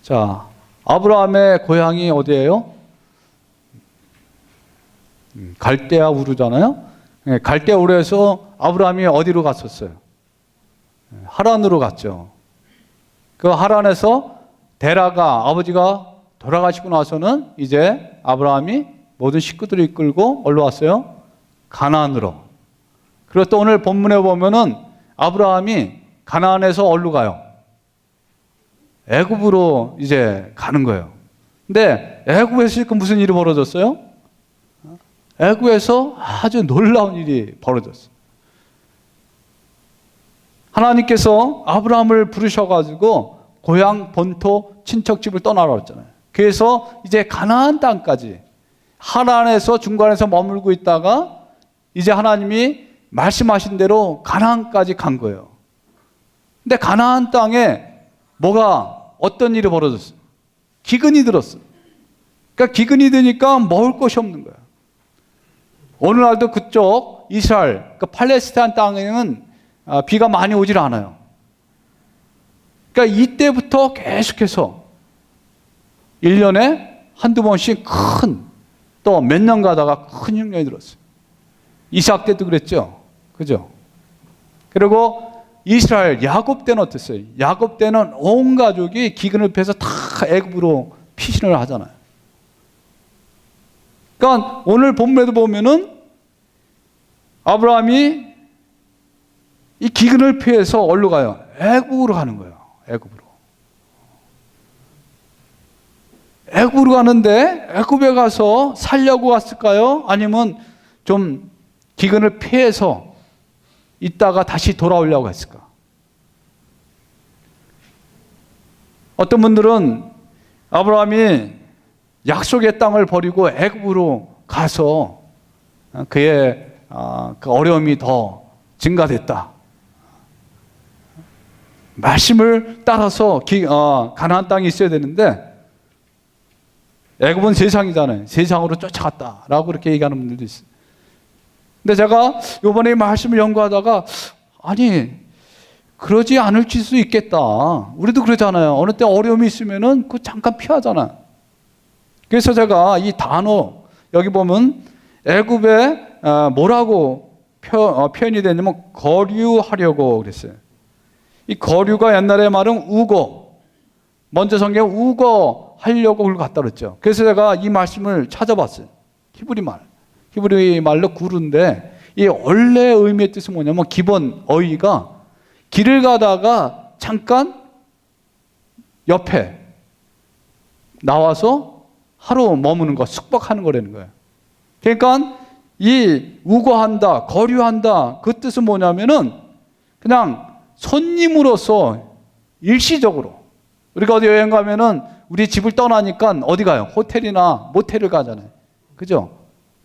자, 아브라함의 고향이 어디예요? 갈대아 우르잖아요. 갈대아 우르에서 아브라함이 어디로 갔었어요? 하란으로 갔죠. 그 하란에서 데라가 아버지가 돌아가시고 나서는 이제 아브라함이 모든 식구들을 이끌고 어디로 왔어요? 가나안으로. 그리고 또 오늘 본문에 보면은 아브라함이 가나안에서 어디로 가요? 애굽으로 이제 가는 거예요. 근데 애굽에서 지금 무슨 일이 벌어졌어요? 애굽에서 아주 놀라운 일이 벌어졌어요. 하나님께서 아브라함을 부르셔가지고 고향 본토 친척집을 떠나라고 했잖아요. 그래서 이제 가나안 땅까지 하란에서 중간에서 머물고 있다가 이제 하나님이 말씀하신 대로 가나안까지 간 거예요. 근데 가나안 땅에 어떤 일이 벌어졌어요? 기근이 들었어요. 그러니까 기근이 드니까 먹을 것이 없는 거예요. 오늘날도 그쪽 이스라엘, 그러니까 팔레스타인 땅에는 비가 많이 오질 않아요. 그러니까 이때부터 계속해서 1년에 한두 번씩 또 몇 년 가다가 큰 흉년이 들었어요. 이삭 때도 그랬죠. 그죠? 그리고 이스라엘 야곱 때는 어땠어요? 야곱 때는 온 가족이 기근을 피해서 다 애굽으로 피신을 하잖아요. 그러니까 오늘 본문에도 보면은 아브라함이 이 기근을 피해서 어디로 가요? 애굽으로 가는 거예요. 애굽으로 가는데 애굽에 가서 살려고 갔을까요? 아니면 좀 기근을 피해서 있다가 다시 돌아오려고 했을까? 어떤 분들은 아브라함이 약속의 땅을 버리고 애굽으로 가서 그의 그 어려움이 더 증가됐다. 말씀을 따라서 가나안 땅이 있어야 되는데 애굽은 세상이잖아요. 세상으로 쫓아갔다라고 그렇게 얘기하는 분들도 있어요. 근데 제가 이번에 말씀을 연구하다가 그러지 않을 수도 있겠다. 우리도 그러잖아요. 어느 때 어려움이 있으면은 그 잠깐 피하잖아. 그래서 제가 이 단어 여기 보면 애굽에 뭐라고 표현이 되냐면 거류하려고 그랬어요. 이 거류가 옛날에 말은 우거. 먼저 성경에 우거 하려고 그걸 갖다 그랬죠. 그래서 제가 이 말씀을 찾아봤어요. 히브리 말로 구루인데 이 원래 의미의 뜻은 뭐냐면 기본 어휘가 길을 가다가 잠깐 옆에 나와서 하루 머무는 거, 숙박하는 거라는 거예요. 그러니까 이 우거한다, 거류한다 그 뜻은 뭐냐면은 그냥 손님으로서 일시적으로 우리가 어디 여행 가면은 우리 집을 떠나니까 어디 가요? 호텔이나 모텔을 가잖아요. 그죠?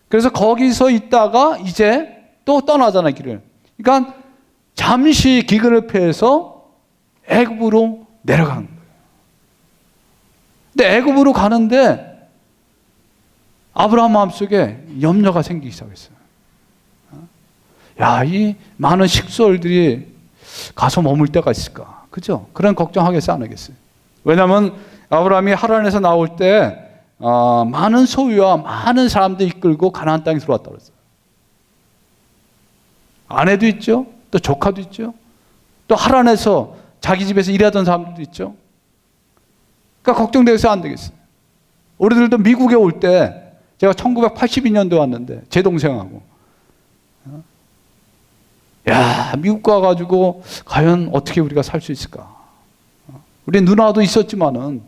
그래서 거기서 있다가 이제 또 떠나잖아요, 길을. 그러니까 잠시 기근을 피해서 애굽으로 내려가는 거예요. 근데 애굽으로 가는데 아브라함 마음속에 염려가 생기기 시작했어요. 야, 이 많은 식솔들이 가서 머물 때가 있을까? 그죠? 그런 걱정하겠어요, 안 하겠어요? 왜냐하면 아브라함이 하란에서 나올 때 많은 소유와 많은 사람들 이끌고 가나안 땅에 들어왔다고 했어요. 아내도 있죠. 또 조카도 있죠. 또 하란에서 자기 집에서 일하던 사람들도 있죠. 그러니까 걱정돼서 안 되겠어요. 우리들도 미국에 올 때 제가 1982년도에 왔는데 제 동생하고 미국 가가지고 과연 어떻게 우리가 살 수 있을까? 우리 누나도 있었지만은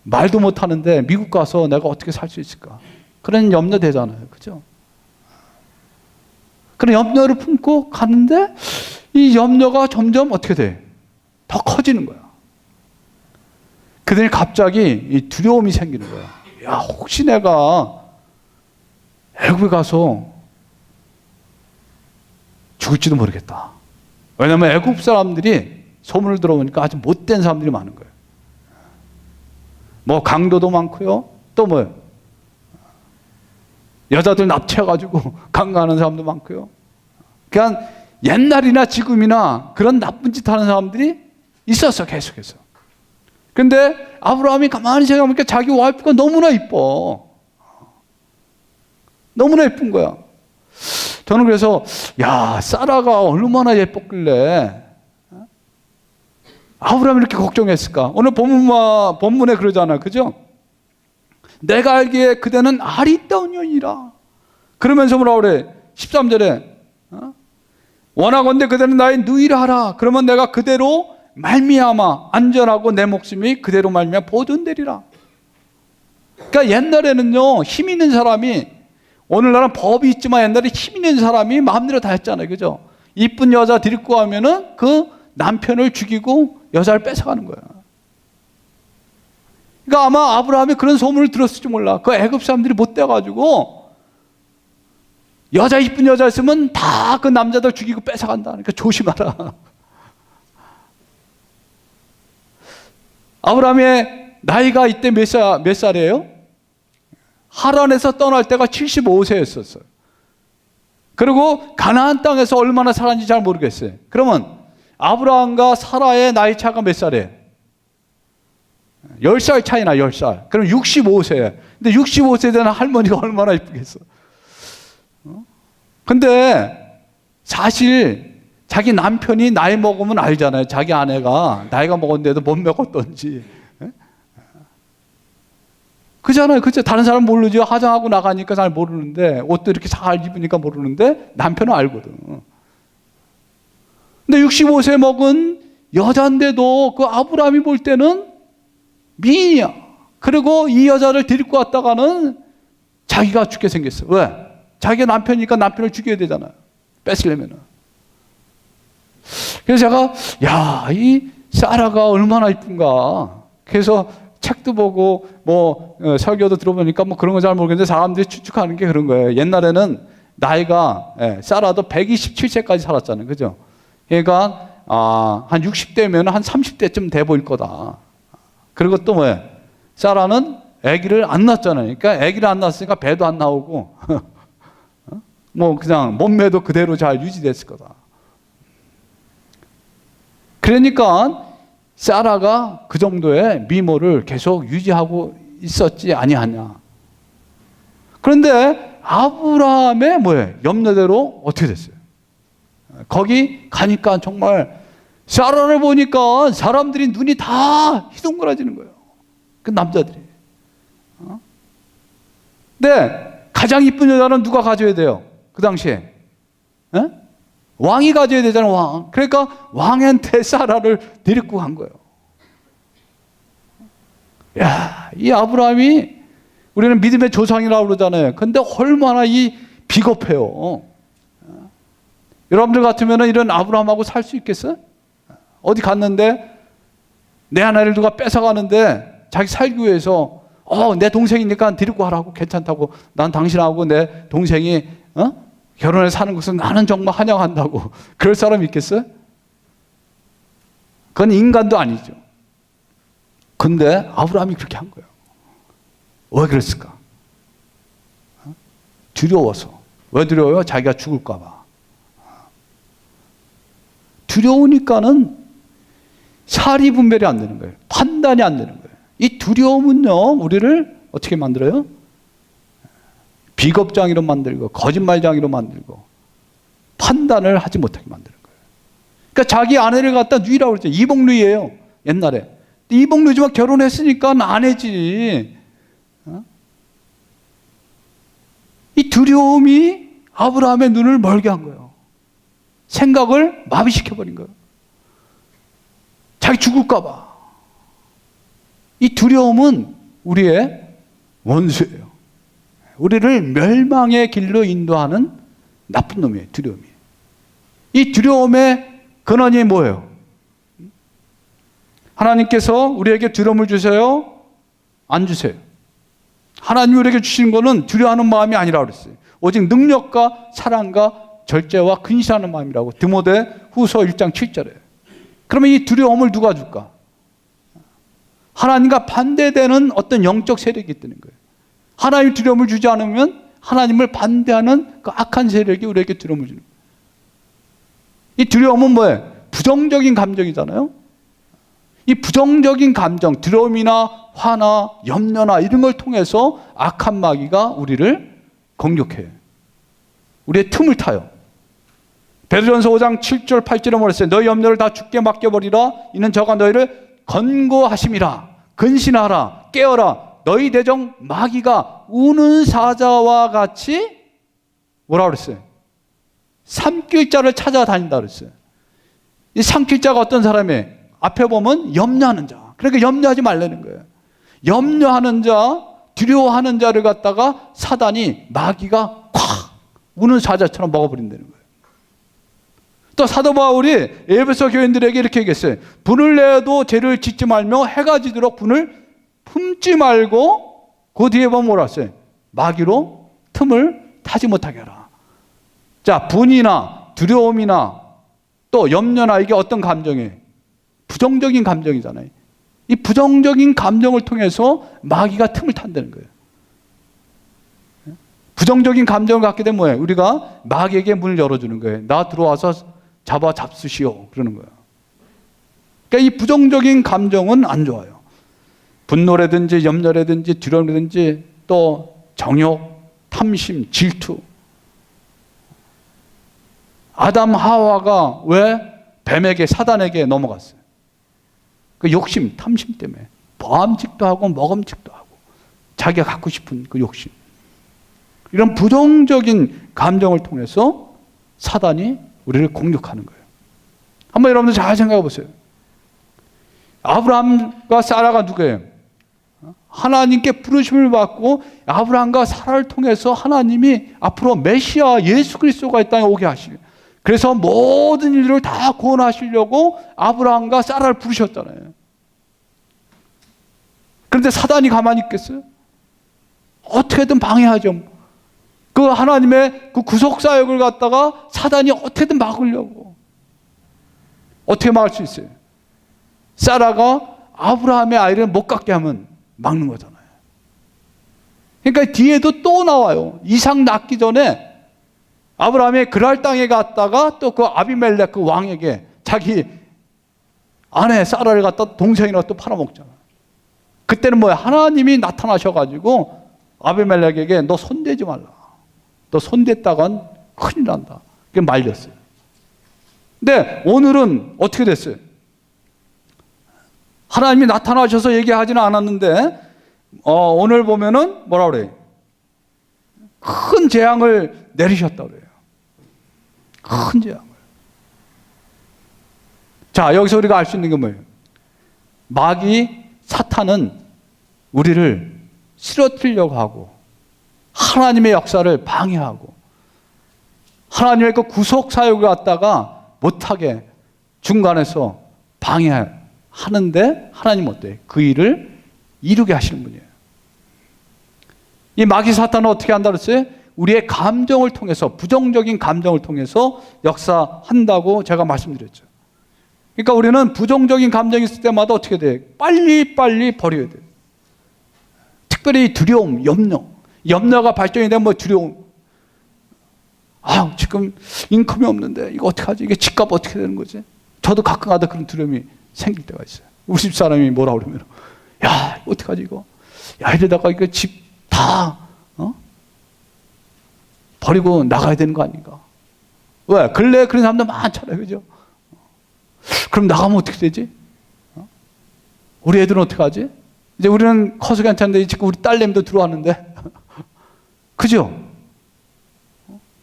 말도 못하는데 미국 가서 내가 어떻게 살 수 있을까? 그런 염려 되잖아요. 그죠? 그런 염려를 품고 가는데 이 염려가 점점 어떻게 돼? 더 커지는 거야. 그들이 갑자기 이 두려움이 생기는 거야. 야, 혹시 내가 애굽에 가서 죽을지도 모르겠다. 왜냐하면 애굽 사람들이 소문을 들어보니까 아주 못된 사람들이 많은 거예요. 뭐 강도도 많고요. 또 뭐요? 여자들 납치해가지고 강간하는 사람도 많고요. 그냥 옛날이나 지금이나 그런 나쁜 짓 하는 사람들이 있었어, 계속해서. 근데 아브라함이 가만히 생각해보니까 자기 와이프가 너무나 이뻐. 너무나 예쁜 거야. 저는 그래서 야, 사라가 얼마나 예뻤길래 아브라함이 이렇게 걱정했을까? 오늘 본문에 그러잖아요. 그죠? 내가 알기에 그대는 아리따운 여인이라. 그러면서 뭐라 그래? 13절에 원하건대 그대는 나의 누이라 하라. 그러면 내가 그대로 말미암아 안전하고 내 목숨이 그대로 말미암아 보존되리라. 그러니까 옛날에는요, 힘 있는 사람이, 오늘날은 법이 있지만 옛날에 힘 있는 사람이 마음대로 다 했잖아요. 그죠? 이쁜 여자 데리고 가면은 그 남편을 죽이고 여자를 뺏어가는 거야. 그러니까 아마 아브라함이 그런 소문을 들었을지 몰라. 그 애굽 사람들이 못 돼가지고 여자 이쁜 여자 있으면 다 그 남자들 죽이고 뺏어간다. 그러니까 조심하라. 아브라함의 나이가 이때 몇 살이에요? 하란에서 떠날 때가 75세였었어요. 그리고 가나안 땅에서 얼마나 살았는지 잘 모르겠어요. 그러면 아브라함과 사라의 나이 차가 몇 살이에요? 10살 차이나 10살. 그럼 65세예요. 근데 65세 되는 할머니가 얼마나 이쁘겠어. 근데 사실 자기 남편이 나이 먹으면 알잖아요. 자기 아내가 나이가 먹었는데도 못 먹었던지. 그잖아요. 그죠? 다른 사람 모르죠. 화장하고 나가니까 잘 모르는데, 옷도 이렇게 잘 입으니까 모르는데 남편은 알거든. 근데 65세 먹은 여자인데도 그 아브라함이 볼 때는 미인이야. 그리고 이 여자를 데리고 왔다가는 자기가 죽게 생겼어. 왜? 자기가 남편이니까 남편을 죽여야 되잖아요. 뺏으려면은. 그래서 제가, 야, 이 사라가 얼마나 이쁜가. 그래서 책도 보고, 설교도 들어보니까 뭐 그런 거 잘 모르겠는데 사람들이 추측하는 게 그런 거예요. 옛날에는 나이가, 사라도 127세까지 살았잖아요. 그죠? 그러니까, 한 60대면 한 30대쯤 돼 보일 거다. 그리고 또 뭐예요? 사라는 아기를 안 낳았잖아요. 그러니까 아기를 안 낳았으니까 배도 안 나오고, 그냥 몸매도 그대로 잘 유지됐을 거다. 그러니까 사라가 그 정도의 미모를 계속 유지하고 있었지 아니하냐. 그런데 아브라함의 염려대로 어떻게 됐어요? 거기 가니까 정말 사라를 보니까 사람들이 눈이 다 희둥그러지는 거예요. 그 남자들이. 근데 가장 이쁜 여자는 누가 가져야 돼요? 그 당시에. 왕이 가져야 되잖아요, 왕. 그러니까 왕한테 사라를 데리고 간 거예요. 야, 이 아브라함이 우리는 믿음의 조상이라고 그러잖아요. 근데 얼마나 이 비겁해요. 여러분들 같으면 이런 아브라함하고 살 수 있겠어요? 어디 갔는데 내 아내를 누가 뺏어가는데 자기 살기 위해서 내 동생이니까 데리고 가라고 괜찮다고 난 당신하고 내 동생이 결혼해서 사는 것은 나는 정말 환영한다고 그럴 사람이 있겠어요? 그건 인간도 아니죠. 근데 아브라함이 그렇게 한 거예요. 왜 그랬을까? 두려워서. 왜 두려워요? 자기가 죽을까 봐. 두려우니까는 사리 분별이 안 되는 거예요. 판단이 안 되는 거예요. 이 두려움은요, 우리를 어떻게 만들어요? 비겁장이로 만들고 거짓말장이로 만들고 판단을 하지 못하게 만드는 거예요. 그러니까 자기 아내를 갖다 누이라고 그랬죠. 이복누이예요. 옛날에. 이복누이지만 결혼했으니까 아내지. 이 두려움이 아브라함의 눈을 멀게 한 거예요. 생각을 마비시켜버린 거예요. 자기 죽을까 봐. 이 두려움은 우리의 원수예요. 우리를 멸망의 길로 인도하는 나쁜 놈이에요. 두려움이. 이 두려움의 근원이 뭐예요? 하나님께서 우리에게 두려움을 주세요? 안 주세요? 하나님이 우리에게 주신 거는 두려워하는 마음이 아니라고 그랬어요. 오직 능력과 사랑과 절제와 근신하는 마음이라고 디모데 후서 1장 7절에. 그러면 이 두려움을 누가 줄까? 하나님과 반대되는 어떤 영적 세력이 뜨는 거예요. 하나님 두려움을 주지 않으면 하나님을 반대하는 그 악한 세력이 우리에게 두려움을 주는 거예요. 이 두려움은 뭐예요? 부정적인 감정이잖아요. 이 부정적인 감정, 두려움이나 화나 염려나 이런 걸 통해서 악한 마귀가 우리를 공격해요. 우리의 틈을 타요. 베드로전서 5장 7절 8절에 말했어요. 너희 염려를 다 주께 맡겨버리라. 이는 저가 너희를 권고하심이라. 근신하라. 깨어라. 너희 대적 마귀가 우는 사자와 같이 뭐라 그랬어요? 삼킬 자를 찾아다닌다 그랬어요. 이 삼킬 자가 어떤 사람이에요? 앞에 보면 염려하는 자. 그러니까 염려하지 말라는 거예요. 염려하는 자, 두려워하는 자를 갖다가 사단이 마귀가 콱 우는 사자처럼 먹어버린다는 거예요. 또 사도 바울이 에베소 교인들에게 이렇게 얘기했어요. 분을 내도 죄를 짓지 말며 해가 지도록 분을 품지 말고 그 뒤에 보면 뭐라 했어요? 마귀로 틈을 타지 못하게 하라. 자, 분이나 두려움이나 또 염려나 이게 어떤 감정이에요? 부정적인 감정이잖아요. 이 부정적인 감정을 통해서 마귀가 틈을 탄다는 거예요. 부정적인 감정을 갖게 되면 뭐예요? 우리가 마귀에게 문을 열어주는 거예요. 나 들어와서 잡수시오 그러는 거예요. 그러니까 이 부정적인 감정은 안 좋아요. 분노라든지 염려라든지 두려움이라든지 또 정욕, 탐심, 질투. 아담 하와가 왜 뱀에게 사단에게 넘어갔어요? 그 욕심, 탐심 때문에 보암직도 하고 먹음직도 하고 자기가 갖고 싶은 그 욕심. 이런 부정적인 감정을 통해서 사단이 우리를 공격하는 거예요. 한번 여러분들 잘 생각해 보세요. 아브라함과 사라가 누구예요? 하나님께 부르심을 받고 아브라함과 사라를 통해서 하나님이 앞으로 메시아 예수 그리스도가 이 땅에 오게 하시고 그래서 모든 일들을 다 구원하시려고 아브라함과 사라를 부르셨잖아요. 그런데 사단이 가만히 있겠어요? 어떻게든 방해하죠. 그 하나님의 그 구속사역을 갖다가 사단이 어떻게든 막으려고. 어떻게 막을 수 있어요? 사라가 아브라함의 아이를 못 갖게 하면 막는 거잖아요. 그러니까 뒤에도 또 나와요. 이삭 낳기 전에 아브라함이 그랄 땅에 갔다가 또 그 아비멜렉 그 왕에게 자기 아내 사라를 갖다 동생이랑 또 팔아먹잖아. 그때는 뭐야? 하나님이 나타나셔가지고 아비멜렉에게 너 손대지 말라. 너 손댔다간 큰일 난다. 그게 말렸어요. 근데 오늘은 어떻게 됐어요? 하나님이 나타나셔서 얘기하지는 않았는데 오늘 보면은 뭐라 그래요? 큰 재앙을 내리셨다 그래요. 큰 재앙을. 자, 여기서 우리가 알 수 있는 게 뭐예요? 마귀 사탄은 우리를 쓰러뜨리려고 하고 하나님의 역사를 방해하고 하나님의 그 구속 사역을 갖다가 못하게 중간에서 방해하는데 하나님 어때요? 그 일을 이루게 하시는 분이에요. 이 마귀 사탄은 어떻게 한다 그랬어요? 우리의 감정을 통해서 부정적인 감정을 통해서 역사한다고 제가 말씀드렸죠. 그러니까 우리는 부정적인 감정이 있을 때마다 어떻게 돼요? 빨리빨리 버려야 돼요. 특별히 두려움, 염려가 발전이 되면 뭐 두려움. 아, 지금 인컴이 없는데 이거 어떡하지? 이게 집값 어떻게 되는 거지? 저도 가끔가다 그런 두려움이 생길 때가 있어요. 우리 집 사람이 뭐라 그러면 야, 어떡하지 이거? 야, 이러다가 이거 집 다 버리고 나가야 되는 거 아닌가? 왜? 근래 그런 사람들 많잖아요. 그죠? 그럼 나가면 어떻게 되지? 우리 애들은 어떻게 하지? 이제 우리는 커서 괜찮은데 지금 우리 딸내미도 들어왔는데 그죠?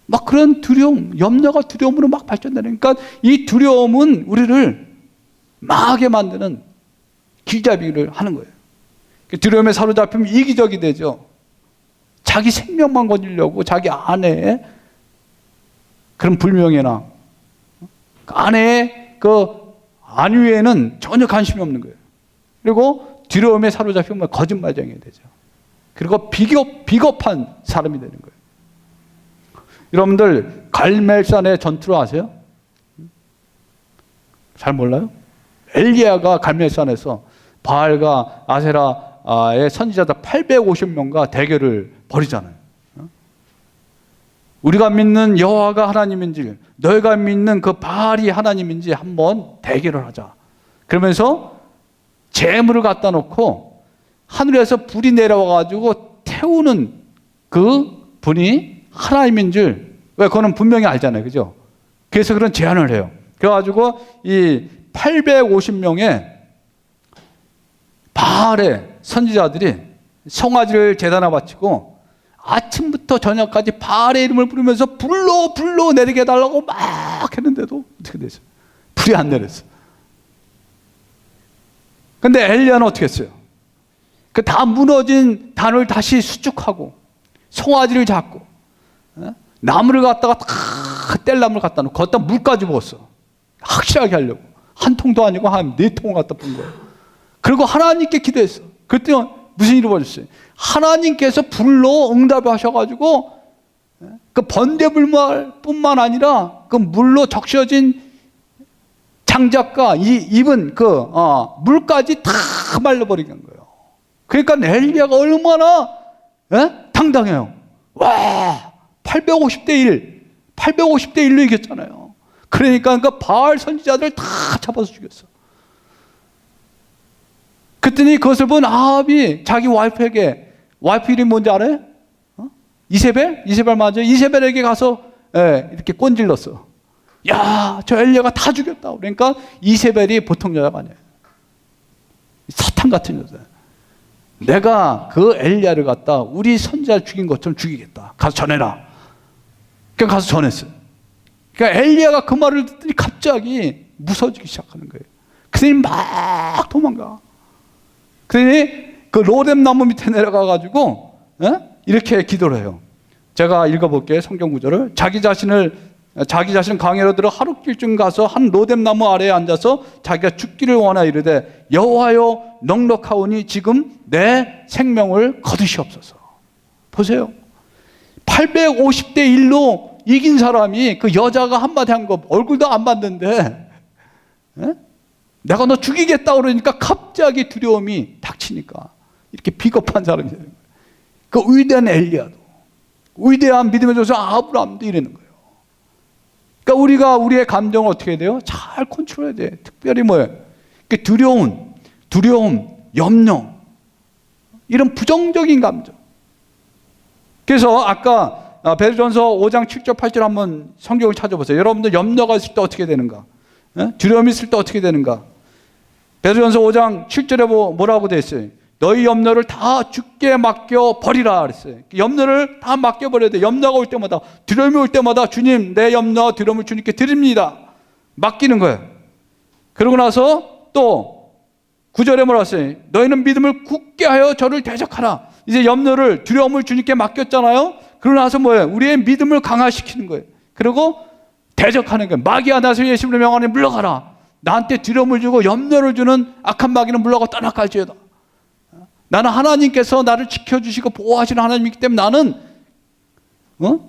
막 그런 두려움, 염려가 두려움으로 막 발전되는. 그러니까 이 두려움은 우리를 망하게 만드는 길잡이를 하는 거예요. 두려움에 사로잡히면 이기적이 되죠. 자기 생명만 건지려고 자기 아내의 그런 불명예나 아내의 그 안위에는 전혀 관심이 없는 거예요. 그리고 두려움에 사로잡히면 거짓말쟁이 되죠. 그리고 비겁한 사람이 되는 거예요. 여러분들 갈멜산의 전투를 아세요? 잘 몰라요? 엘리야가 갈멜산에서 바알과 아세라의 선지자들 850명과 대결을 벌이잖아요. 우리가 믿는 여호와가 하나님인지 너희가 믿는 그 바알이 하나님인지 한번 대결을 하자. 그러면서 재물을 갖다 놓고 하늘에서 불이 내려와가지고 태우는 그 분이 하나님인 줄, 왜? 그거는 분명히 알잖아요. 그죠? 그래서 그런 제안을 해요. 그래가지고 이 850명의 바알의 선지자들이 송아지를 제단에 바치고 아침부터 저녁까지 바알의 이름을 부르면서 불로 내리게 해달라고 막 했는데도 어떻게 됐어요? 불이 안 내렸어요. 근데 엘리야는 어떻게 했어요? 그 다 무너진 단을 다시 수축하고 송아지를 잡고 나무를 갖다가 다 뗄나무를 갖다 놓고 거기다 물까지 부었어. 확실하게 하려고. 한 통도 아니고 한 4통을 갖다 푼 거예요. 그리고 하나님께 기도했어. 그때 무슨 일이 벌어졌어요? 하나님께서 불로 응답하셔가지고 그 번제물뿐만 아니라 그 물로 적셔진 장작과 입은 그 물까지 다 말려버리는 거예요. 그러니까 엘리야가 얼마나 당당해요. 와, 850대 1로 이겼잖아요. 그러니까 바알 선지자들 다 잡아서 죽였어. 그랬더니 그것을 본 아합이 자기 와이프에게, 와이프 이름이 뭔지 알아요? 이세벨? 이세벨 맞아요? 이세벨에게 가서 이렇게 꼰질렀어. 야, 저 엘리야가 다 죽였다. 그러니까 이세벨이 보통 여자가 아니에요. 사탄 같은 여자. 내가 그 엘리야를 갖다 우리 선지자를 죽인 것처럼 죽이겠다. 가서 전해라. 그러니까 가서 전했어요. 그러니까 엘리야가 그 말을 듣더니 갑자기 무서워지기 시작하는 거예요. 그들이 막 도망가. 그러니 그 로뎀 나무 밑에 내려가가지고 이렇게 기도를 해요. 제가 읽어볼게요. 성경 구절을. 자기 자신 광야로 들어 하룻길쯤 가서 한 로뎀 나무 아래에 앉아서 자기가 죽기를 원하여 이르되 여호와여 넉넉하오니 지금 내 생명을 거두시옵소서. 보세요. 850대 1로 이긴 사람이 그 여자가 한마디 한 거 얼굴도 안 봤는데 내가 너 죽이겠다 그러니까 갑자기 두려움이 닥치니까 이렇게 비겁한 사람이 되는 거예요. 그 위대한 엘리야도, 위대한 믿음의 조상 아브라함도 이러는 거예요. 그러니까 우리가 우리의 감정을 어떻게 해야 돼요? 잘 컨트롤해야 돼. 특별히 뭐예요? 두려움, 염려, 이런 부정적인 감정. 그래서 아까 베드로전서 5장 7절 8절 한번 성경을 찾아보세요. 여러분들 염려가 있을 때 어떻게 되는가? 두려움이 있을 때 어떻게 되는가? 베드로전서 5장 7절에 뭐라고 되어 있어요? 너희 염려를 다 주께 맡겨 버리라 그랬어요. 염려를 다 맡겨 버려야 돼. 염려가 올 때마다, 두려움이 올 때마다 주님, 내 염려, 두려움을 주님께 드립니다. 맡기는 거예요. 그러고 나서 또 9절에 뭐라 했어요? 너희는 믿음을 굳게 하여 저를 대적하라. 이제 염려를, 두려움을 주님께 맡겼잖아요. 그러고 나서 뭐예요? 우리의 믿음을 강화시키는 거예요. 그리고 대적하는 거예요. 마귀야, 나서 예수님의 명하니 물러가라. 나한테 두려움을 주고 염려를 주는 악한 마귀는 물러가 떠나갈지어다. 나는 하나님께서 나를 지켜주시고 보호하시는 하나님이기 때문에 나는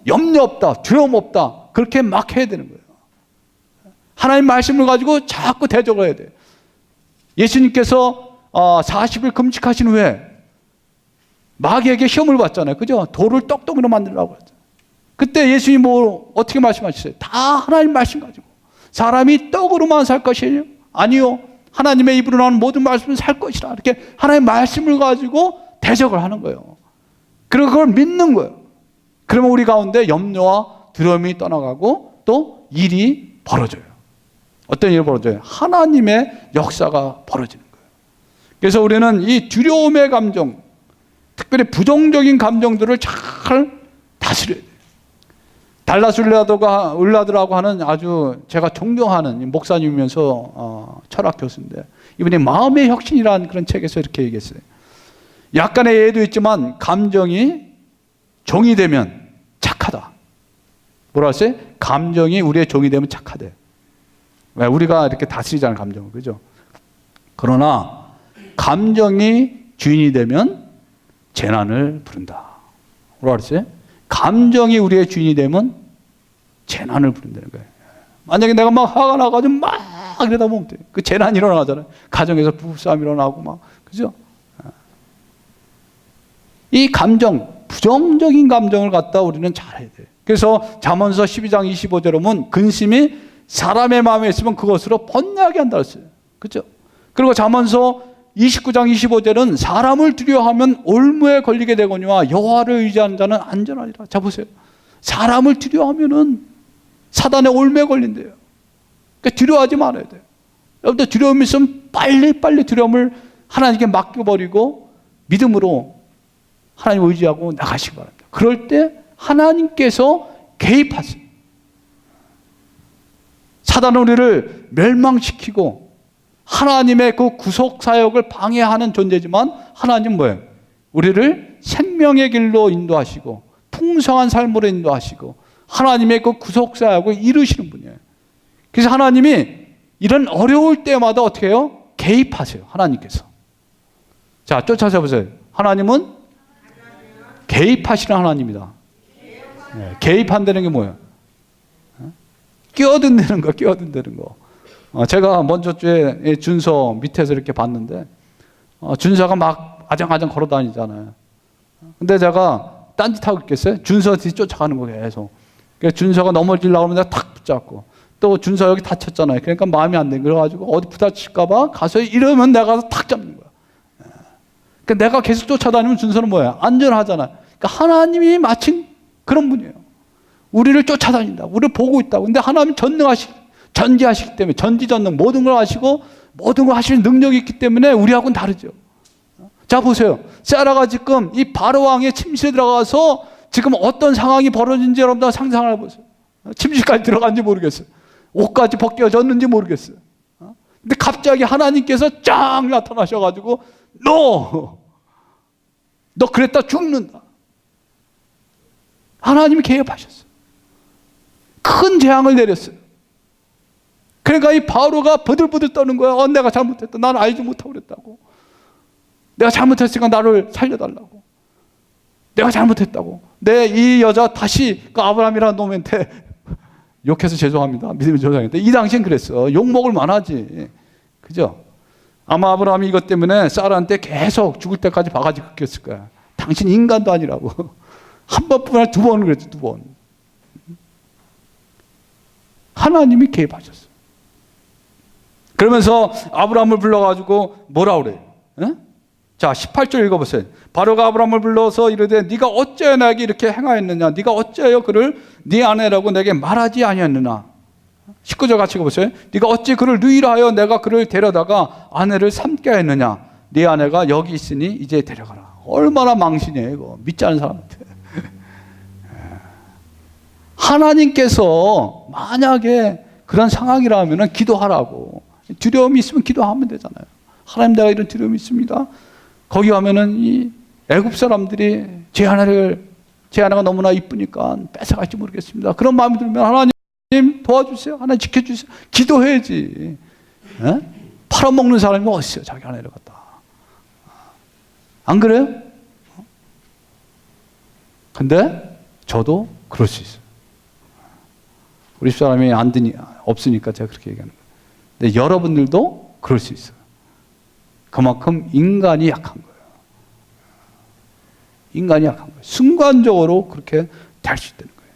염려 없다, 두려움 없다. 그렇게 막 해야 되는 거예요. 하나님 말씀을 가지고 자꾸 대적을 해야 돼요. 예수님께서 40일 금식하신 후에 마귀에게 시험을 받잖아요. 그죠? 돌을 떡덩이로 만들라고 했죠. 그때 예수님이 어떻게 말씀하셨어요? 다 하나님 말씀 가지고. 사람이 떡으로만 살 것이에요? 아니요. 하나님의 입으로 나오는 모든 말씀은 살 것이라. 이렇게 하나님의 말씀을 가지고 대적을 하는 거예요. 그리고 그걸 믿는 거예요. 그러면 우리 가운데 염려와 두려움이 떠나가고 또 일이 벌어져요. 어떤 일이 벌어져요? 하나님의 역사가 벌어지는 거예요. 그래서 우리는 이 두려움의 감정, 특별히 부정적인 감정들을 잘 다스려야 돼요. 달라스 울라드라고 하는 아주 제가 존경하는 목사님이면서 철학 교수인데, 이분이 마음의 혁신이라는 그런 책에서 이렇게 얘기했어요. 약간의 예도 있지만 감정이 종이 되면 착하다. 뭐라 했어요? 감정이 우리의 종이 되면 착하대. 왜? 우리가 이렇게 다스리잖아요, 감정을. 그죠? 그러나 감정이 주인이 되면 재난을 부른다. 뭐라 그랬어요? 감정이 우리의 주인이 되면 재난을 부른다는 거예요. 만약에 내가 막 화가 나가지고 막 이러다 보면 돼. 그 재난이 일어나잖아요. 가정에서 부부싸움 일어나고 막. 그죠? 이 감정, 부정적인 감정을 갖다 우리는 잘해야 돼. 그래서 잠언서 12장 25절에 보면 근심이 사람의 마음에 있으면 그것으로 번뇌하게 한다 했어요. 그죠? 그리고 잠언서 29장 25절은 사람을 두려워하면 올무에 걸리게 되거니와 여호와를 의지하는 자는 안전하리라. 자 보세요. 사람을 두려워하면은 사단의 올무에 걸린대요. 그러니까 두려워하지 말아야 돼요. 여러분들 두려움이 있으면 빨리 두려움을 하나님께 맡겨버리고 믿음으로 하나님 의지하고 나가시기 바랍니다. 그럴 때 하나님께서 개입하세요. 사단은 우리를 멸망시키고 하나님의 그 구속 사역을 방해하는 존재지만 하나님은 뭐예요? 우리를 생명의 길로 인도하시고 풍성한 삶으로 인도하시고 하나님의 그 구속 사역을 이루시는 분이에요. 그래서 하나님이 이런 어려울 때마다 어떻게 해요? 개입하세요. 하나님께서. 자, 쫓아서 보세요. 하나님은 개입하시는 하나님이다. 네, 개입한다는 게 뭐예요? 끼어든다는 거, 끼어든다는 거. 제가 먼저 주에 준서 밑에서 이렇게 봤는데, 준서가 막 아장아장 걸어 다니잖아요. 근데 제가 딴짓하고 있겠어요? 준서 뒤 쫓아가는 거 계속. 그래서 준서가 넘어지려고 하면 내가 탁 붙잡고, 또 준서 여기 다쳤잖아요. 그러니까 마음이 안 돼. 그래가지고 어디 부딪힐까봐 가서 이러면 내가 가서 탁 잡는 거야. 그러니까 내가 계속 쫓아다니면 준서는 뭐예요? 안전하잖아요. 그러니까 하나님이 마침 그런 분이에요. 우리를 쫓아다닌다. 우리를 보고 있다고. 근데 하나님 전지하시기 때문에 전지전능 모든 걸 아시고 모든 걸 하시는 능력이 있기 때문에 우리하고는 다르죠. 자 보세요. 사라가 지금 이 바로 왕의 침실에 들어가서 지금 어떤 상황이 벌어진지 여러분들 상상을 해보세요. 침실까지 들어간지 모르겠어요. 옷까지 벗겨졌는지 모르겠어요. 근데 갑자기 하나님께서 쫙 나타나셔가지고 너 그랬다 죽는다. 하나님이 개입하셨어요. 큰 재앙을 내렸어요. 그러니까 이 바로가 버들버들 떠는 거야. 내가 잘못했다. 나는 알지 못하고 그랬다고. 내가 잘못했으니까 나를 살려달라고. 내가 잘못했다고. 내 이 여자 다시 그 아브라함이라는 놈한테 욕해서 죄송합니다. 믿음이 죄송합니다. 이 당시엔 그랬어. 욕먹을 만하지. 그죠? 아마 아브라함이 이것 때문에 사라한테 계속 죽을 때까지 바가지 긁혔을 거야. 당신 인간도 아니라고. 한 번뿐 아니라 두 번을 그랬죠. 두 번. 하나님이 개입하셨어요. 그러면서 아브라함을 불러가지고 뭐라 그래요? 에? 자 18절 읽어보세요. 바로가 아브라함을 불러서 이르되 네가 어찌하여 나에게 이렇게 행하였느냐? 네가 어찌하여 그를 네 아내라고 내게 말하지 아니했느냐? 19절 같이 읽어보세요. 네가 어찌 그를 누이라 내가 그를 데려다가 아내를 삼게 하였느냐? 네 아내가 여기 있으니 이제 데려가라. 얼마나 망신이에요 이거. 믿지 않은 사람한테. 하나님께서 만약에 그런 상황이라면 기도하라고. 두려움이 있으면 기도하면 되잖아요. 하나님 내가 이런 두려움이 있습니다. 거기 가면은 이 애굽 사람들이 제 아내가 너무나 이쁘니까 뺏어갈지 모르겠습니다. 그런 마음이 들면 하나님 도와주세요. 하나님 지켜주세요. 기도해야지. 에? 팔아먹는 사람이 어디 있어요? 자기 아내를 갖다. 안 그래요? 근데 저도 그럴 수 있어요. 우리 집사람이 없으니까 제가 그렇게 얘기하는 거예요. 근데 여러분들도 그럴 수 있어요. 그만큼 인간이 약한 거예요. 인간이 약한 거예요. 순간적으로 그렇게 될 수 있다는 거예요.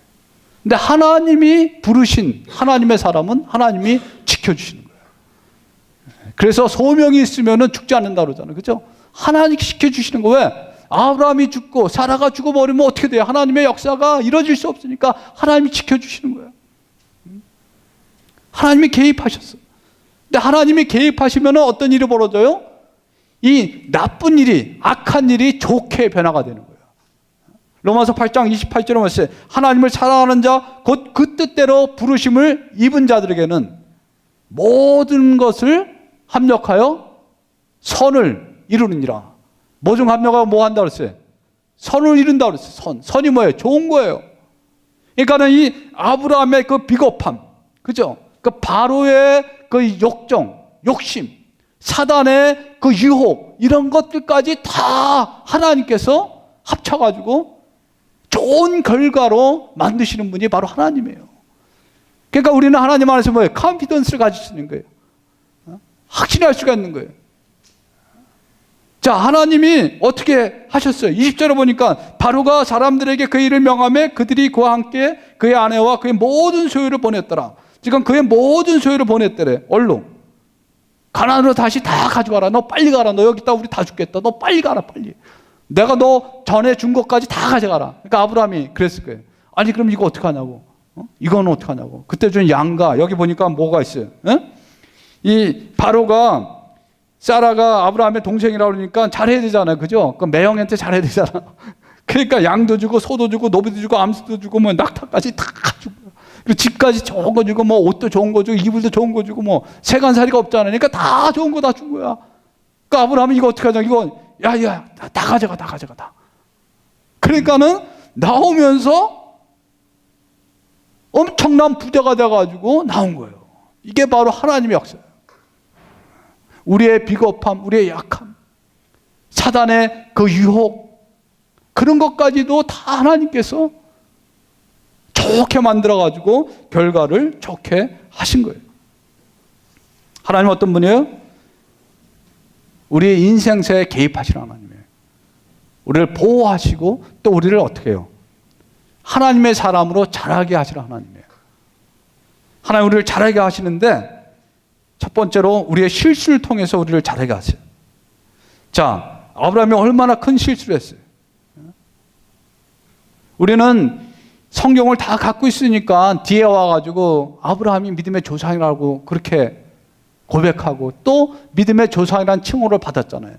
근데 하나님이 부르신 하나님의 사람은 하나님이 지켜주시는 거예요. 그래서 소명이 있으면 죽지 않는다 그러잖아요. 그죠? 하나님이 지켜주시는 거 왜? 아브라함이 죽고 사라가 죽어버리면 어떻게 돼요? 하나님의 역사가 이루어질 수 없으니까 하나님이 지켜주시는 거예요. 하나님이 개입하셨어요. 근데 하나님이 개입하시면 어떤 일이 벌어져요? 이 나쁜 일이, 악한 일이 좋게 변화가 되는 거예요. 로마서 8장 28절에 말씀, 하나님을 사랑하는 자, 곧 그 뜻대로 부르심을 입은 자들에게는 모든 것을 합력하여 선을 이루느니라. 뭐 중 합력하고 뭐 한다 그랬어요? 선을 이룬다 그랬어요. 선이 뭐예요? 좋은 거예요. 그러니까는 이 아브라함의 그 비겁함, 그죠? 그 바로의 그 욕심, 사단의 그 유혹, 이런 것들까지 다 하나님께서 합쳐가지고 좋은 결과로 만드시는 분이 바로 하나님이에요. 그러니까 우리는 하나님 안에서 뭐예요? 컨피던스를 가질 수 있는 거예요. 확신할 수가 있는 거예요. 자, 하나님이 어떻게 하셨어요? 20절에 보니까 바로가 사람들에게 그 일을 명하며 그들이 그와 함께 그의 아내와 그의 모든 소유를 보냈더라. 지금 그의 모든 소유를 보냈더래. 얼로? 가나안으로 다시 다 가져가라. 너 빨리 가라. 너 여기 있다 우리 다 죽겠다. 너 빨리 가라 빨리. 내가 너 전에 준 것까지 다 가져가라. 그러니까 아브라함이 그랬을 거예요. 아니 그럼 이거 어떻게 하냐고. 이거는 어떻게 하냐고. 그때 준 양가 여기 보니까 뭐가 있어요. 이 바로가 사라가 아브라함의 동생이라고 그러니까 잘해야 되잖아요. 그죠? 그 매형한테 잘해야 되잖아. 그러니까 양도 주고 소도 주고 노비도 주고 암수도 주고 뭐 낙타까지 다 주고 그리고 집까지 좋은 거 주고 뭐 옷도 좋은 거 주고 이불도 좋은 거 주고 뭐 세간살이가 없잖아요. 그러니까 다 좋은 거 다 준 거야. 그러니까 아브라함이 이거 어떻게 하냐. 이거 야 다 가져가 다. 그러니까는 나오면서 엄청난 부자가 돼가지고 나온 거예요. 이게 바로 하나님의 역사예요. 우리의 비겁함, 우리의 약함, 사단의 그 유혹, 그런 것까지도 다 하나님께서 좋게 만들어가지고 결과를 좋게 하신 거예요. 하나님 어떤 분이에요? 우리의 인생사에 개입하시는 하나님이에요. 우리를 보호하시고 또 우리를 어떻게 해요? 하나님의 사람으로 자라게 하시는 하나님이에요. 하나님 우리를 자라게 하시는데 첫 번째로 우리의 실수를 통해서 우리를 자라게 하세요. 자, 아브라함이 얼마나 큰 실수를 했어요. 우리는 성경을 다 갖고 있으니까 뒤에 와가지고 아브라함이 믿음의 조상이라고 그렇게 고백하고 또 믿음의 조상이라는 칭호를 받았잖아요.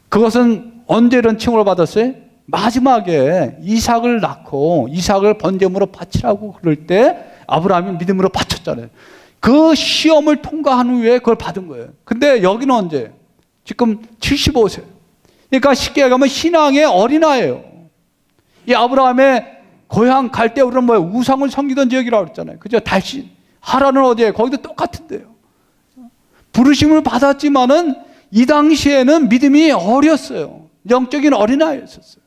그것은 언제 이런 칭호를 받았어요? 마지막에 이삭을 낳고 이삭을 번제물로 바치라고 그럴 때 아브라함이 믿음으로 바쳤잖아요. 그 시험을 통과한 후에 그걸 받은 거예요. 근데 여기는 언제? 지금 75세. 그러니까 쉽게 얘기하면 신앙의 어린아이예요. 이 아브라함의 고향 갈대우르는 뭐예요? 우상을 섬기던 지역이라고 그랬잖아요. 그죠? 달신. 하란은 어디에? 거기도 똑같은데요. 부르심을 받았지만은 이 당시에는 믿음이 어렸어요. 영적인 어린아이였었어요.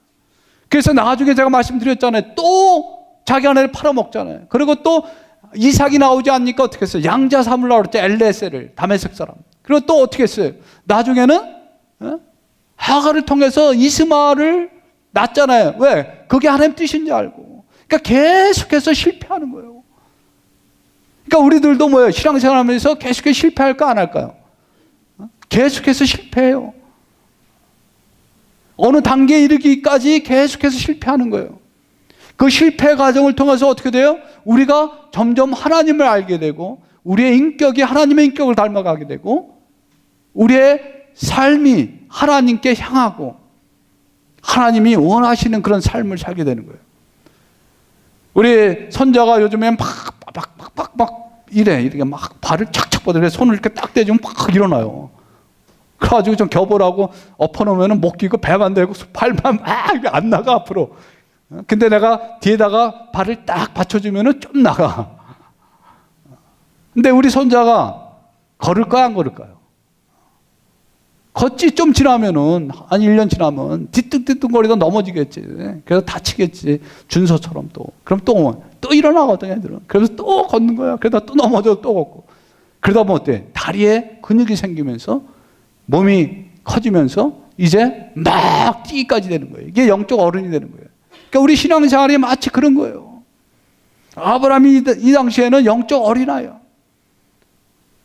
그래서 나중에 제가 말씀드렸잖아요. 또 자기 아내를 팔아먹잖아요. 그리고 또 이삭이 나오지 않으니까 어떻게 했어요? 양자 삼으려고 그랬죠. 엘레셀을, 다메섹 사람. 그리고 또 어떻게 했어요? 나중에는 하가를 통해서 이스마엘을 낳잖아요. 왜? 그게 하나님 뜻인지 알고. 그러니까 계속해서 실패하는 거예요. 그러니까 우리들도 뭐예요? 신앙생활하면서 계속해서 실패할까 안 할까요? 계속해서 실패해요. 어느 단계에 이르기까지 계속해서 실패하는 거예요. 그 실패 과정을 통해서 어떻게 돼요? 우리가 점점 하나님을 알게 되고 우리의 인격이 하나님의 인격을 닮아가게 되고 우리의 삶이 하나님께 향하고 하나님이 원하시는 그런 삶을 살게 되는 거예요. 우리 선자가 요즘엔 막 이래. 이렇게 막 발을 착착 뻗으래. 손을 이렇게 딱 대주면 막 일어나요. 그래가지고 좀 겨보라고 엎어놓으면 못 끼고 배만 대고 발만 막 안 나가 앞으로. 근데 내가 뒤에다가 발을 딱 받쳐주면 좀 나가. 근데 우리 손자가 걸을까요, 안 걸을까요? 걷지 좀 지나면은, 한 1년 지나면 뒤뚱뒤뚱거리다 넘어지겠지. 그래서 다치겠지. 준서처럼 또. 그럼 또 일어나거든, 애들은. 그래서 또 걷는 거야. 그러다 또 넘어져 또 걷고. 그러다 보면 어때? 다리에 근육이 생기면서 몸이 커지면서 이제 막 뛰기까지 되는 거예요. 이게 영적 어른이 되는 거예요. 그러니까 우리 신앙생활이 마치 그런 거예요. 아브라함이 이 당시에는 영적 어린아이야.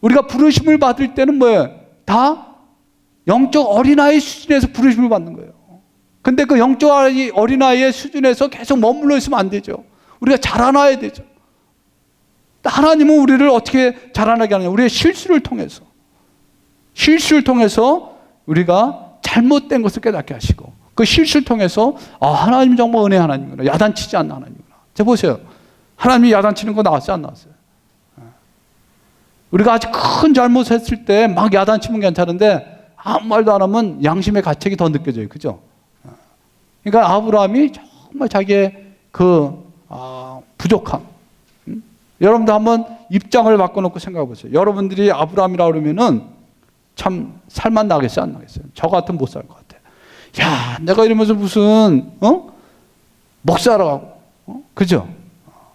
우리가 부르심을 받을 때는 뭐예요? 다 영적 어린아이 수준에서 부르심을 받는 거예요. 근데 그 영적 어린아이의 수준에서 계속 머물러 있으면 안 되죠. 우리가 자라나야 되죠. 하나님은 우리를 어떻게 자라나게 하느냐? 우리의 실수를 통해서 우리가 잘못된 것을 깨닫게 하시고 그 실수를 통해서 하나님 정말 은혜 하나님이구나. 야단치지 않는 하나님이구나. 자 보세요. 하나님이 야단치는 거 나왔어요? 안 나왔어요? 우리가 아주 큰 잘못했을 때 막 야단치면 괜찮은데 아무 말도 안 하면 양심의 가책이 더 느껴져요. 그죠? 그러니까 아브라함이 정말 자기의 그 부족함. 여러분도 한번 입장을 바꿔놓고 생각해 보세요. 여러분들이 아브라함이라고 그러면은 참 살만 나겠어요? 안 나겠어요? 저 같으면 못 살 것 같아요. 야, 내가 이러면서 무슨 목사하러 가고 그죠?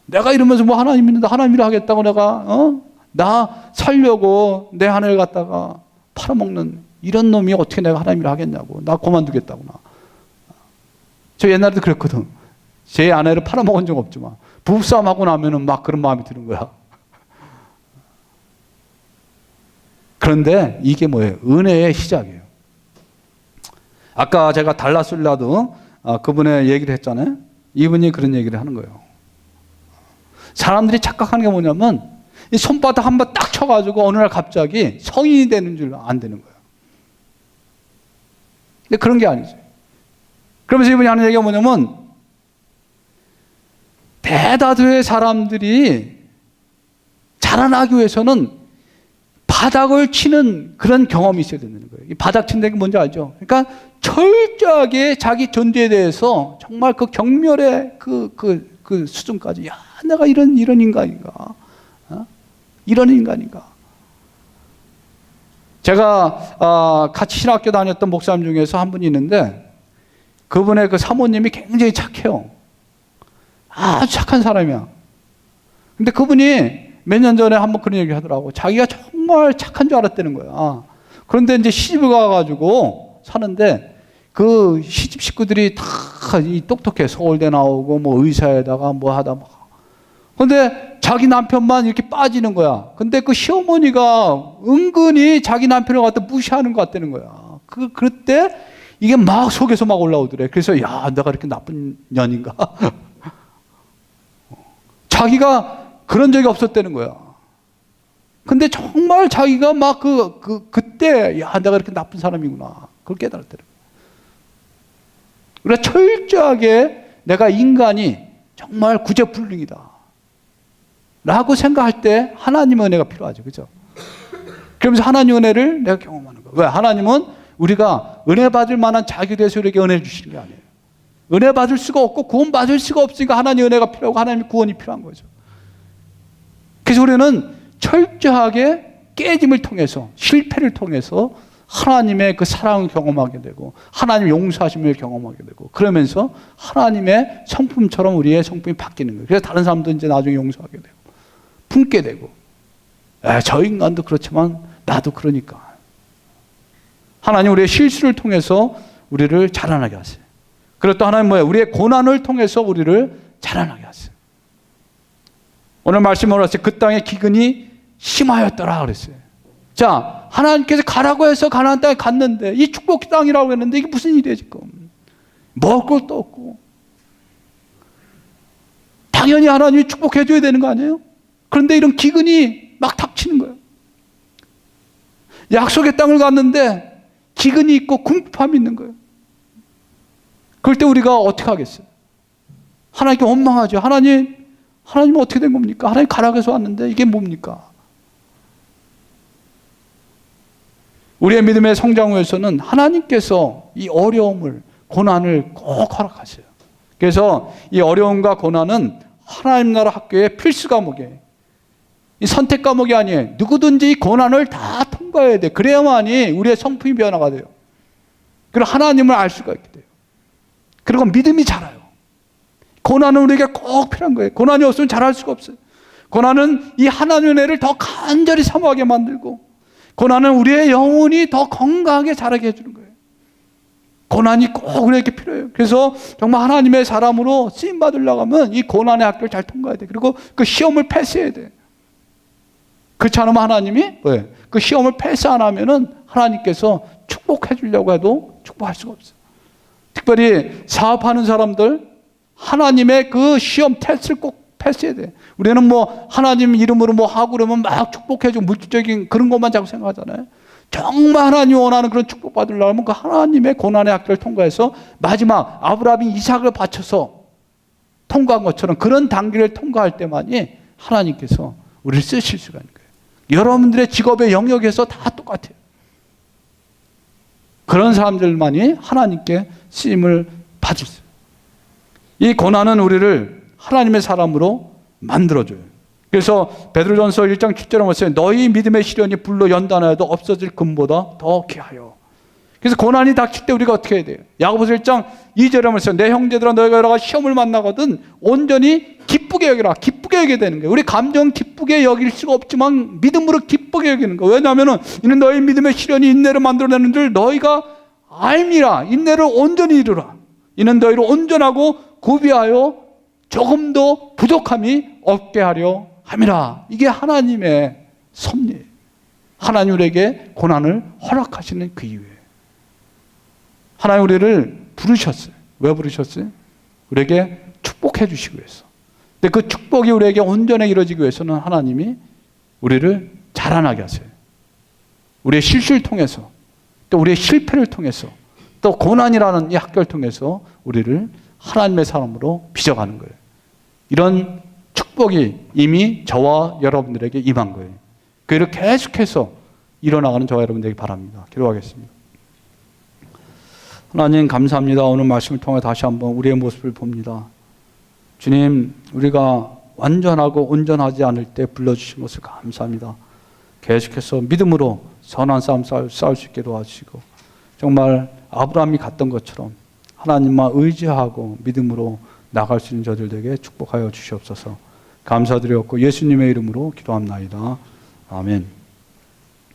내가 이러면서 뭐 하나님 있는데 하나님 일 하겠다고 내가 나 살려고 내 아내를 갖다가 팔아먹는 이런 놈이 어떻게 내가 하나님 일 하겠냐고. 나 그만두겠다구나. 저 옛날에도 그랬거든. 제 아내를 팔아먹은 적 없지만 부부싸움 하고 나면은 막 그런 마음이 드는 거야. 그런데 이게 뭐예요? 은혜의 시작이에요. 아까 제가 달라술라도 그분의 얘기를 했잖아요. 이분이 그런 얘기를 하는 거예요. 사람들이 착각하는 게 뭐냐면 이 손바닥 한 번 딱 쳐가지고 어느 날 갑자기 성인이 되는 줄 안 되는 거예요. 근데 그런 게 아니죠. 그러면서 이분이 하는 얘기가 뭐냐면 대다수의 사람들이 자라나기 위해서는 바닥을 치는 그런 경험이 있어야 되는 거예요. 이 바닥 친다는 게 뭔지 알죠? 그러니까 철저하게 자기 존재에 대해서 정말 그 경멸의 그 수준까지, 야, 내가 이런 인간인가? 이런 인간인가? 제가 같이 신학교 다녔던 목사님 중에서 한 분이 있는데 그분의 그 사모님이 굉장히 착해요. 아주 착한 사람이야. 근데 그분이 몇 년 전에 한번 그런 얘기 하더라고. 자기가 정말 착한 줄 알았다는 거야. 그런데 이제 시집을 가가지고 사는데 그 시집 식구들이 다 이 똑똑해. 서울대 나오고 뭐 의사에다가 뭐 하다 뭐. 근데 자기 남편만 이렇게 빠지는 거야. 근데 그 시어머니가 은근히 자기 남편을 갖다 무시하는 것 같다는 거야. 그때 이게 막 속에서 막 올라오더래. 그래서 야, 내가 이렇게 나쁜 년인가? 자기가 그런 적이 없었다는 거야. 근데 정말 자기가 막 그때, 야, 내가 이렇게 나쁜 사람이구나. 그걸 깨달았다는 거야. 그래서 철저하게 내가 인간이 정말 구제불능이다 라고 생각할 때 하나님의 은혜가 필요하죠. 그죠? 그러면서 하나님의 은혜를 내가 경험하는 거야. 왜? 하나님은 우리가 은혜 받을 만한 자격이 돼서 우리에게 은혜를 주시는 게 아니에요. 은혜 받을 수가 없고 구원 받을 수가 없으니까 하나님의 은혜가 필요하고 하나님의 구원이 필요한 거죠. 그래서 우리는 철저하게 깨짐을 통해서, 실패를 통해서 하나님의 그 사랑을 경험하게 되고 하나님의 용서하심을 경험하게 되고 그러면서 하나님의 성품처럼 우리의 성품이 바뀌는 거예요. 그래서 다른 사람도 이제 나중에 용서하게 되고 품게 되고, 저 인간도 그렇지만 나도 그러니까. 하나님 우리의 실수를 통해서 우리를 자라나게 하세요. 그리고 또 하나님 뭐예요? 우리의 고난을 통해서 우리를 자라나게 하세요. 오늘 말씀을 하셨어요. 그 땅에 기근이 심하였더라 그랬어요. 자, 하나님께서 가라고 해서 가나안 땅에 갔는데 이 축복 땅이라고 했는데 이게 무슨 일이에요 지금? 먹을 것도 없고. 당연히 하나님이 축복해 줘야 되는 거 아니에요? 그런데 이런 기근이 막 닥치는 거예요. 약속의 땅을 갔는데 기근이 있고 궁핍함이 있는 거예요. 그럴 때 우리가 어떻게 하겠어요? 하나님께 원망하죠. 하나님은 어떻게 된 겁니까? 하나님 가라고 해서 왔는데 이게 뭡니까? 우리의 믿음의 성장 위해서는 하나님께서 이 어려움을, 고난을 꼭 허락하세요. 그래서 이 어려움과 고난은 하나님 나라 학교의 필수 과목이에요. 이 선택 과목이 아니에요. 누구든지 이 고난을 다 통과해야 돼요. 그래야만이 우리의 성품이 변화가 돼요. 그리고 하나님을 알 수가 있게 돼요. 그리고 믿음이 자라요. 고난은 우리에게 꼭 필요한 거예요. 고난이 없으면 자랄 수가 없어요. 고난은 이 하나님의 은혜를 더 간절히 사모하게 만들고, 고난은 우리의 영혼이 더 건강하게 자라게 해주는 거예요. 고난이 꼭 우리에게 필요해요. 그래서 정말 하나님의 사람으로 쓰임받으려고 하면 이 고난의 학교를 잘 통과해야 돼. 그리고 그 시험을 패스해야 돼. 그렇지 않으면 하나님이 그 시험을 패스 안 하면은 하나님께서 축복해 주려고 해도 축복할 수가 없어요. 특별히 사업하는 사람들, 하나님의 그 시험 테스트를 꼭 패스해야 돼. 우리는 뭐 하나님 이름으로 뭐 하고 그러면 막 축복해주고 물질적인 그런 것만 자꾸 생각하잖아요. 정말 하나님이 원하는 그런 축복 받으려고 하면 그 하나님의 고난의 학교를 통과해서 마지막 아브라함이 이삭을 바쳐서 통과한 것처럼 그런 단계를 통과할 때만이 하나님께서 우리를 쓰실 수가 있는 거예요. 여러분들의 직업의 영역에서 다 똑같아요. 그런 사람들만이 하나님께 쓰임을 받을 수 있어요. 이 고난은 우리를 하나님의 사람으로 만들어줘요. 그래서 베드로전서 1장 7절에 보세요. 너희 믿음의 시련이 불로 연단하여도 없어질 금보다 더 귀하여. 그래서 고난이 닥칠 때 우리가 어떻게 해야 돼요? 야고보서 1장 2절에 보세요. 내 형제들아 너희가 여러 가지 시험을 만나거든 온전히 기쁘게 여기라. 기쁘게 여기게 되는 거예요. 우리 감정 기쁘게 여길 수가 없지만 믿음으로 기쁘게 여기는 거예요. 왜냐하면 이는 너희 믿음의 시련이 인내를 만들어내는 줄 너희가 알미라. 인내를 온전히 이루라. 이는 너희를 온전하고 구비하여 조금도 부족함이 없게 하려 함이라. 이게 하나님의 섭리예요. 하나님 우리에게 고난을 허락하시는 그 이유예요. 하나님 우리를 부르셨어요. 왜 부르셨어요? 우리에게 축복해 주시기 위해서. 근데 그 축복이 우리에게 온전히 이루어지기 위해서는 하나님이 우리를 자라나게 하세요. 우리의 실수를 통해서, 또 우리의 실패를 통해서, 또 고난이라는 이 학교를 통해서 우리를 하나님의 사람으로 빚어가는 거예요. 이런 축복이 이미 저와 여러분들에게 임한 거예요. 그 일을 계속해서 일어나가는 저와 여러분들에게 바랍니다. 기도하겠습니다. 하나님 감사합니다. 오늘 말씀을 통해 다시 한번 우리의 모습을 봅니다. 주님, 우리가 완전하고 온전하지 않을 때 불러주신 것을 감사합니다. 계속해서 믿음으로 선한 싸움 싸울 수 있게 도와주시고, 정말 아브라함이 갔던 것처럼 하나님만 의지하고 믿음으로 나갈 수 있는 저들에게 축복하여 주시옵소서. 감사드렸고 예수님의 이름으로 기도합나이다. 아멘.